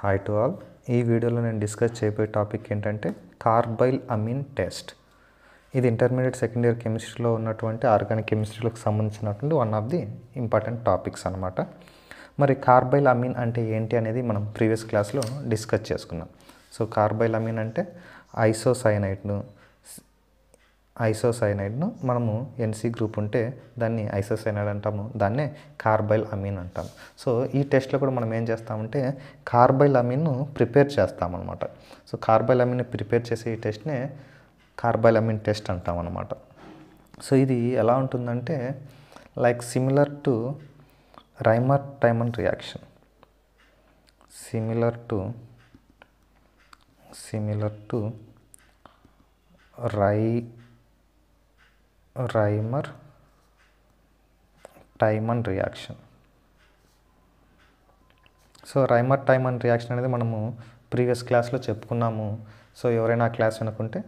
Hi to all. ఈ వీడియోలో నేను డిస్కస్ చేయబోయే టాపిక్ ఏంటంటే కార్బైల్ అమీన్ టెస్ట్. ఇది ఇంటర్మీడియట్ సెకండ్ ఇయర్ కెమిస్ట్రీలో ఉన్నటువంటి ఆర్గానిక్ కెమిస్ట్రీలకు సంబంధించినటువంటి one of the important topics అనమాట. మరి కార్బైల్ అమీన్ అంటే ఏంటి అనేది మనం ప్రీవియస్ క్లాస్లో డిస్కస్ చేసుకున్నాం. సో కార్బైల్ అమీన్ అంటే ఐసోసైనైడ్ను మనము ఎన్సీ గ్రూప్ ఉంటే దాన్ని ఐసోసైనైడ్ అంటాము, దాన్నే కార్బైల్ అమీన్ అంటాము. సో ఈ టెస్ట్లో కూడా మనం ఏం చేస్తామంటే కార్బైల్ అమీన్ను ప్రిపేర్ చేస్తామన్నమాట. సో కార్బైల్ అమీన్ని ప్రిపేర్ చేసే ఈ టెస్ట్నే కార్బైల్ అమీన్ టెస్ట్ అంటాం అన్నమాట. సో ఇది ఎలా ఉంటుందంటే like similar to Reimer Tiemann reaction, similar to Reimer Tiemann reaction. So Reimer Tiemann reaction అనేది మనము ప్రీవియస్ క్లాస్లో చెప్పుకున్నాము. సో ఎవరైనా ఆ క్లాస్ వినుకుంటే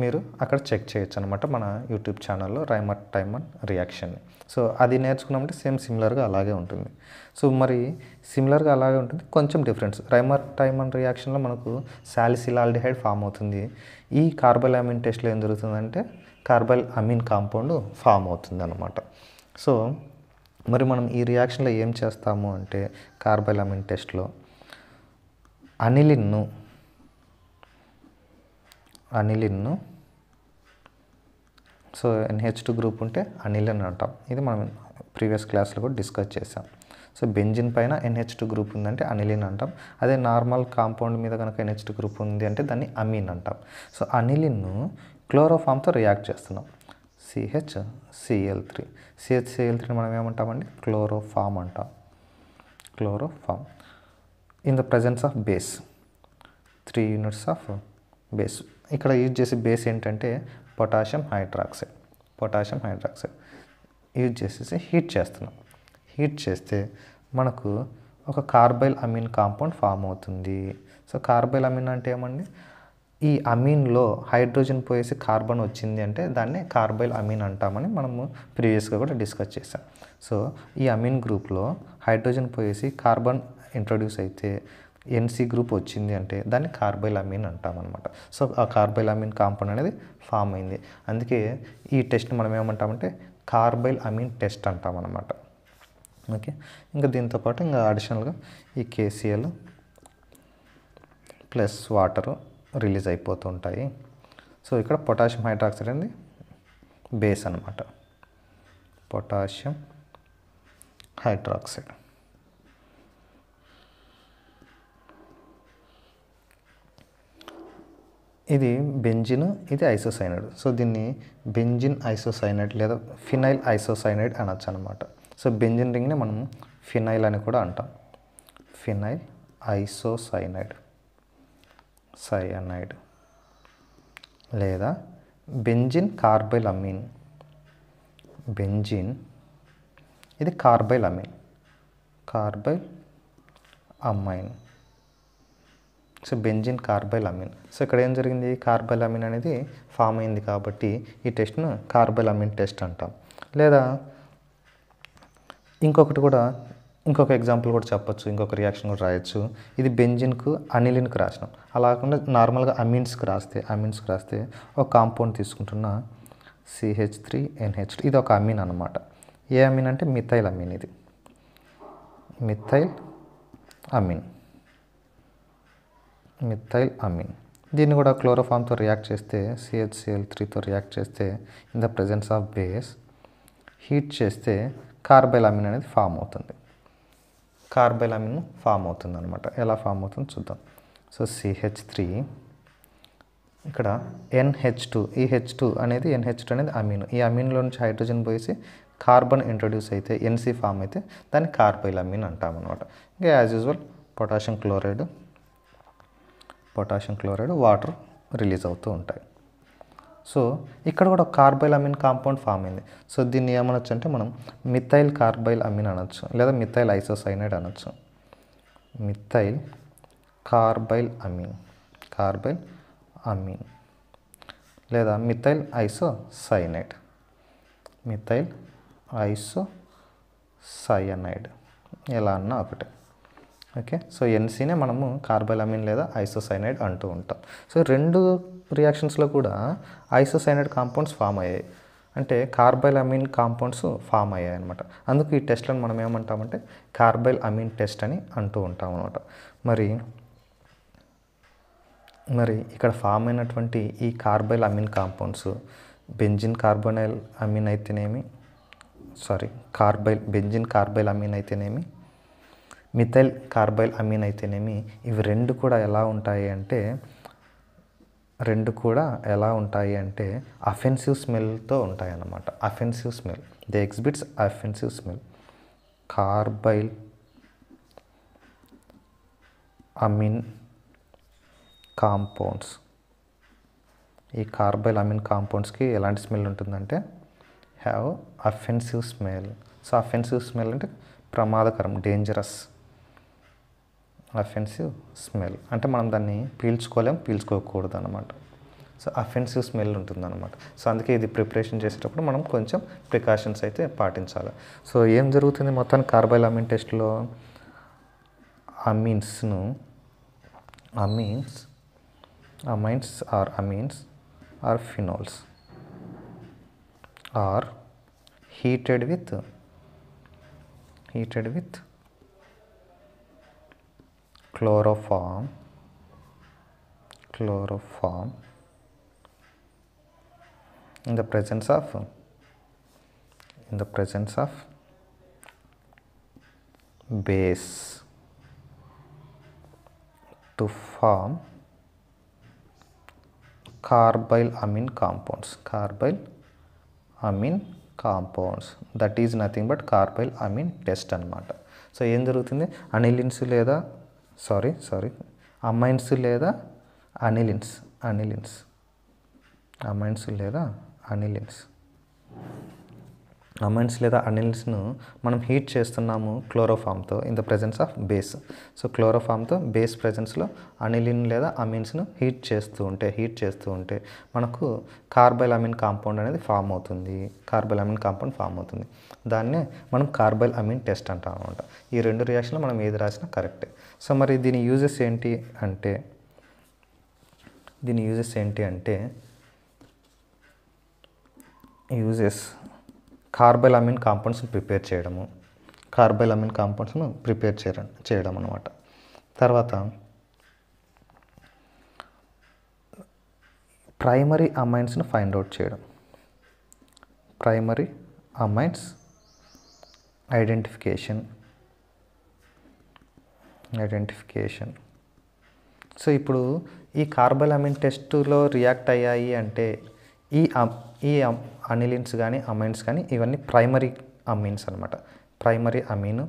మీరు అక్కడ చెక్ చేయొచ్చు అనమాట మన యూట్యూబ్ ఛానల్లో రైమర్-టైమన్ రియాక్షన్ని. సో అది నేర్చుకున్నామంటే సేమ్ సిమిలర్గా అలాగే ఉంటుంది. సో మరి సిమిలర్గా అలాగే ఉంటుంది, కొంచెం డిఫరెన్స్. రైమర్-టైమన్ రియాక్షన్లో మనకు సాలిసిలాల్డిహైడ్ ఫామ్ అవుతుంది. ఈ కార్బైల్ అమీన్ టెస్ట్లో ఏం జరుగుతుందంటే కార్బైల్ అమీన్ కాంపౌండ్ ఫామ్ అవుతుంది అన్నమాట. సో మరి మనం ఈ రియాక్షన్లో ఏం చేస్తాము అంటే కార్బైల్ అమీన్ టెస్ట్లో అనిలిన్ను సో NH2 గ్రూప్ ఉంటే అనిలిన్ అంటాం. ఇది మనం ప్రీవియస్ క్లాస్లో కూడా డిస్కస్ చేసాం. సో బెంజిన్ పైన NH2 గ్రూప్ ఉందంటే అనిలిన్ అంటాం. అదే నార్మల్ కాంపౌండ్ మీద కనుక NH2 గ్రూప్ ఉంది అంటే దాన్ని అమీన్ అంటాం. సో అనిలిన్ను క్లోరోఫామ్తో రియాక్ట్ చేస్తున్నాం. CHCl3 మనం ఏమంటామండి, క్లోరోఫామ్ అంటాం. Chloroform in the presence of base, 3 units of base. ఇక్కడ యూజ్ చేసే బేస్ ఏంటంటే పొటాషియం హైడ్రాక్సైడ్ యూజ్ చేసేసి హీట్ చేస్తున్నాం. హీట్ చేస్తే మనకు ఒక కార్బైల్ అమీన్ కాంపౌండ్ ఫామ్ అవుతుంది. సో కార్బైల్ అమీన్ అంటే ఏమండి, ఈ అమీన్లో హైడ్రోజన్ పోయేసి కార్బన్ వచ్చింది అంటే దాన్ని కార్బైల్ అమీన్ అంటామని మనము ప్రీవియస్గా కూడా డిస్కస్ చేసాం. సో ఈ అమీన్ గ్రూప్లో హైడ్రోజన్ పోయేసి కార్బన్ ఇంట్రొడ్యూస్ అయితే ఎన్సీ గ్రూప్ వచ్చింది అంటే దాన్ని కార్బైల్ అమీన్ అంటామన్నమాట. సో ఆ కార్బైల్ అమీన్ కాంపౌండ్ అనేది ఫామ్ అయింది. అందుకే ఈ టెస్ట్ని మనం ఏమంటామంటే కార్బైల్ అమీన్ టెస్ట్ అంటామన్నమాట. ఓకే, ఇంకా దీంతోపాటు ఇంకా అడిషనల్గా ఈ KCl ప్లస్ వాటరు రిలీజ్ అయిపోతూ ఉంటాయి. సో ఇక్కడ పొటాషియం హైడ్రాక్సైడ్ అనేది బేస్ అన్నమాట. పొటాషియం హైడ్రాక్సైడ్ ఇది బెంజిన్, ఇది ఐసోసైనైడ్. సో దీన్ని బెంజిన్ ఐసోసైనైడ్ లేదా ఫినైల్ ఐసోసైనైడ్ అనొచ్చు అనమాట. సో బెంజిన్ రింగ్ని మనం ఫినైల్ అని కూడా అంటాం. ఫినైల్ ఐసోసైనైడ్ లేదా బెంజిన్ కార్బైల్ అమీన్. బెంజిన్ ఇది carbyl amine. So benzene carbyl amine. So ఇక్కడ ఏం జరిగింది, కార్బైల్ అమీన్ అనేది ఫామ్ అయింది కాబట్టి ఈ టెస్ట్ను కార్బైల్ అమీన్ టెస్ట్ అంటాం. లేదా ఇంకొక ఎగ్జాంపుల్ కూడా చెప్పొచ్చు, ఇంకొక రియాక్షన్ కూడా రాయొచ్చు. ఇది బెంజిన్కు అనిలిన్కు రాసినాం. అలా కాకుండా నార్మల్గా అమీన్స్కి రాస్తే ఒక కాంపౌండ్ తీసుకుంటున్న CH3NH2. ఇది ఒక అమీన్ అన్నమాట. ఏ అమీన్ అంటే మిథైల్ అమీన్. ఇది మిథైల్ అమీన్. దీన్ని కూడా క్లోరోఫామ్తో రియాక్ట్ చేస్తే CHCl3తో రియాక్ట్ చేస్తే in the presence of base heat చేస్తే కార్బైల్ అమీన్ అనేది ఫామ్ అవుతుంది. అనమాట. ఎలా ఫామ్ అవుతుందో చూద్దాం. సో CH3 ఇక్కడ NH2, ఈ H2 అనేది అమీన్. ఈ అమీన్లో నుంచి హైడ్రోజన్ పోయేసి కార్బన్ ఇంట్రొడ్యూస్ అయితే NC ఫామ్ అయితే దాన్ని కార్బైల్ అమీన్ అంటామన్నమాట. ఇంకా as usual potassium chloride water release అవుతూ ఉంటాయి. సో ఇక్కడ కూడా కార్బైల్ అమీన్ కాంపౌండ్ ఫామ్ అయింది. సో దీన్ని ఏమనొచ్చు అంటే మనం మిథైల్ కార్బైల్ అమీన్ అనొచ్చు, లేదా మిథైల్ ఐసోసైనైడ్ అనొచ్చు. మిథైల్ కార్బైల్ అమీన్ లేదా మిథైల్ ఐసోసైనైడ్ ఎలా అన్నా ఒకటే. ఓకే. సో ఎన్సీనే మనము కార్బైలమిన్ లేదా ఐసోసైనైడ్ అంటూ ఉంటాం. సో రెండు రియాక్షన్స్లో కూడా ఐసోసైనైడ్ కాంపౌండ్స్ ఫామ్ అయ్యాయి, అంటే కార్బైలమిన్ కాంపౌండ్స్ ఫామ్ అయ్యాయి అనమాట. అందుకు ఈ టెస్ట్లను మనం ఏమంటామంటే కార్బైలమిన్ టెస్ట్ అని అంటూ ఉంటాం అనమాట. మరి ఇక్కడ ఫామ్ అయినటువంటి ఈ కార్బైలమిన్ కాంపౌండ్స్ బెంజిన్ కార్బోనైల్ అమీన్ అయితేనేమి బెంజిన్ కార్బైలమిన్ అయితేనేమి, మిథైల్ కార్బైలమిన్ అయితేనేమి, ఇవి రెండు కూడా ఎలా ఉంటాయి అంటే అఫెన్సివ్ స్మెల్తో ఉంటాయి అన్నమాట. Offensive smell, they exhibits offensive smell. Carbylamine compounds, ఈ కార్బైలమిన్ కాంపౌండ్స్కి ఎలాంటి స్మెల్ ఉంటుందంటే have offensive smell. So offensive smell అంటే ప్రమాదకరం, డేంజరస్. అఫెన్సివ్ స్మెల్ అంటే మనం దాన్ని పీల్చుకోకూడదు అనమాట. సో అఫెన్సివ్ స్మెల్ ఉంటుందన్నమాట. సో అందుకే ఇది ప్రిపరేషన్ చేసేటప్పుడు మనం కొంచెం ప్రికాషన్స్ అయితే పాటించాలి. సో ఏం జరుగుతుంది మొత్తం కార్బైలమిన్ టెస్ట్లో, amines or phenols are heated with chloroform in the presence of base to form carbylamine compounds. That is nothing but carbylamine test అనమాట. సో ఏం జరుగుతుంది, అమైన్స్ లేదా అనిలిన్స్ను మనం హీట్ చేస్తున్నాము క్లోరోఫామ్తో in the presence of base. So క్లోరోఫామ్తో base ప్రెజెన్స్లో అనిలిన్ లేదా అమీన్స్ను హీట్ చేస్తూ ఉంటే మనకు కార్బైలమిన్ కాంపౌండ్ అనేది ఫామ్ అవుతుంది. దాన్నే మనం కార్బైలమిన్ టెస్ట్ అంటాం అనమాట. ఈ రెండు రియాక్షన్లో మనం ఏది రాసినా కరెక్టే. సో మరి దీని యూజెస్ ఏంటి అంటే కార్బైలమిన్ కాంపౌండ్స్ని ప్రిపేర్ చేయడం అనమాట. తర్వాత ప్రైమరీ అమైన్స్ను ఫైండ్ అవుట్ చేయడం, ప్రైమరీ అమైన్స్ ఐడెంటిఫికేషన్. సో ఇప్పుడు ఈ కార్బైలమిన్ టెస్టులో రియాక్ట్ అయ్యాయి అంటే ఈ అనిలిన్స్ కానీ అమైన్స్ కానీ ఇవన్నీ ప్రైమరీ అమీన్స్ అనమాట. ప్రైమరీ అమీన్,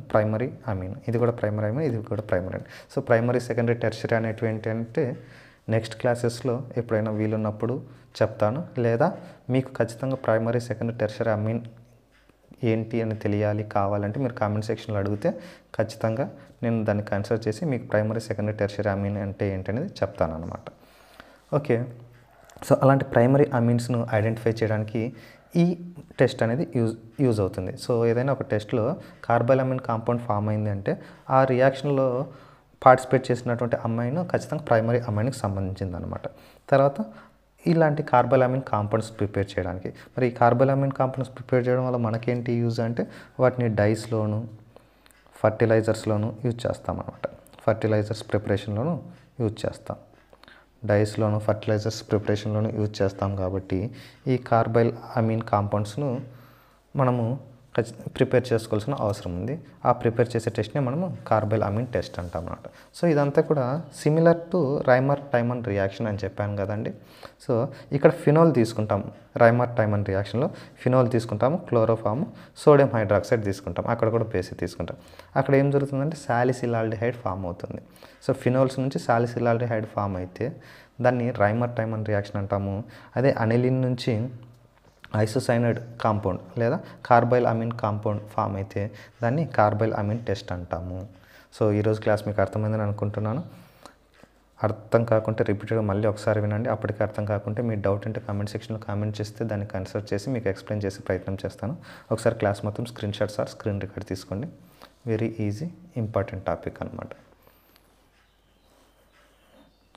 ఇది కూడా ప్రైమరీ అమీన్, ఇది కూడా primary amine. So primary, secondary, tertiary అనేటివి ఏంటంటే నెక్స్ట్ క్లాసెస్లో ఎప్పుడైనా వీలున్నప్పుడు చెప్తాను, లేదా మీకు ఖచ్చితంగా ప్రైమరీ, సెకండరీ, టెర్షరీ అమీన్ ఏంటి అని కావాలంటే మీరు కామెంట్ సెక్షన్లో అడిగితే ఖచ్చితంగా నేను దాన్ని కన్సిడర్ చేసి మీకు ప్రైమరీ, సెకండరీ, టెర్షరీ అమీన్ అంటే ఏంటనేది చెప్తాను అనమాట. ఓకే. సో అలాంటి ప్రైమరీ అమీన్స్ను ఐడెంటిఫై చేయడానికి ఈ టెస్ట్ అనేది యూజ్ అవుతుంది. సో ఏదైనా ఒక టెస్ట్లో కార్బైలమిన్ కాంపౌండ్ ఫామ్ అయింది అంటే ఆ రియాక్షన్లో పార్టిసిపేట్ చేసినటువంటి అమైన్ ఖచ్చితంగా ప్రైమరీ అమైన్కి సంబంధించింది అనమాట. తర్వాత ఇలాంటి కార్బైలమిన్ కాంపౌండ్స్ ప్రిపేర్ చేయడానికి, మరి ఈ కార్బైలమిన్ కాంపౌండ్స్ ప్రిపేర్ చేయడం వల్ల మనకేంటి యూజ్ అంటే వాటిని డైస్లోను, ఫర్టిలైజర్స్లోను యూజ్ చేస్తాం అనమాట. ఫర్టిలైజర్స్ ప్రిపరేషన్లోను యూజ్ చేస్తాం, డైస్లోను, ఫర్టిలైజర్స్ ప్రిపరేషన్లోను యూజ్ చేస్తాం. కాబట్టి ఈ కార్బైలమిన్ కాంపౌండ్స్ను మనము ప్రిపేర్ చేసుకోవాల్సిన అవసరం ఉంది. ఆ ప్రిపేర్ చేసే టెస్ట్నే మనము కార్బైలమిన్ టెస్ట్ అంటాం అన్నమాట. సో ఇదంతా కూడా సిమిలర్ టు రైమర్-టైమన్ రియాక్షన్ అని చెప్పాను కదండి. సో ఇక్కడ ఫినోల్ తీసుకుంటాం, రైమర్-టైమన్ రియాక్షన్లో ఫినోల్ తీసుకుంటాము, క్లోరోఫామ్, సోడియం హైడ్రాక్సైడ్ తీసుకుంటాం, అక్కడ కూడా బేసిక్ తీసుకుంటాం. అక్కడ ఏం జరుగుతుందంటే సాలిసిలాల్డిహైడ్ ఫామ్ అవుతుంది. సో ఫినోల్స్ నుంచి సాలిసిలాల్డిహైడ్ ఫామ్ అయితే దాన్ని రైమర్-టైమన్ రియాక్షన్ అంటాము. అదే అనిలిన్ నుంచి ఐసోసైనైడ్ కాంపౌండ్ లేదా కార్బైలమిన్ కాంపౌండ్ ఫామ్ అయితే దాన్ని కార్బైలమిన్ టెస్ట్ అంటాము. సో ఈరోజు క్లాస్ మీకు అర్థమైందని అనుకుంటున్నాను. అర్థం కాకుంటే రిపీటెడ్గా మళ్ళీ ఒకసారి వినండి. అప్పటికి అర్థం కాకుంటే మీ డౌట్ అంటే కామెంట్ సెక్షన్లో కామెంట్ చేస్తే దాన్ని కన్సిడర్ చేసి మీకు ఎక్స్ప్లెయిన్ చేసే ప్రయత్నం చేస్తాను. ఒకసారి క్లాస్ మొత్తం screen shots or screen record తీసుకోండి. వెరీ ఈజీ, ఇంపార్టెంట్ టాపిక్ అనమాట.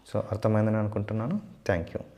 సో అర్థమైందని అనుకుంటున్నాను. Thank you.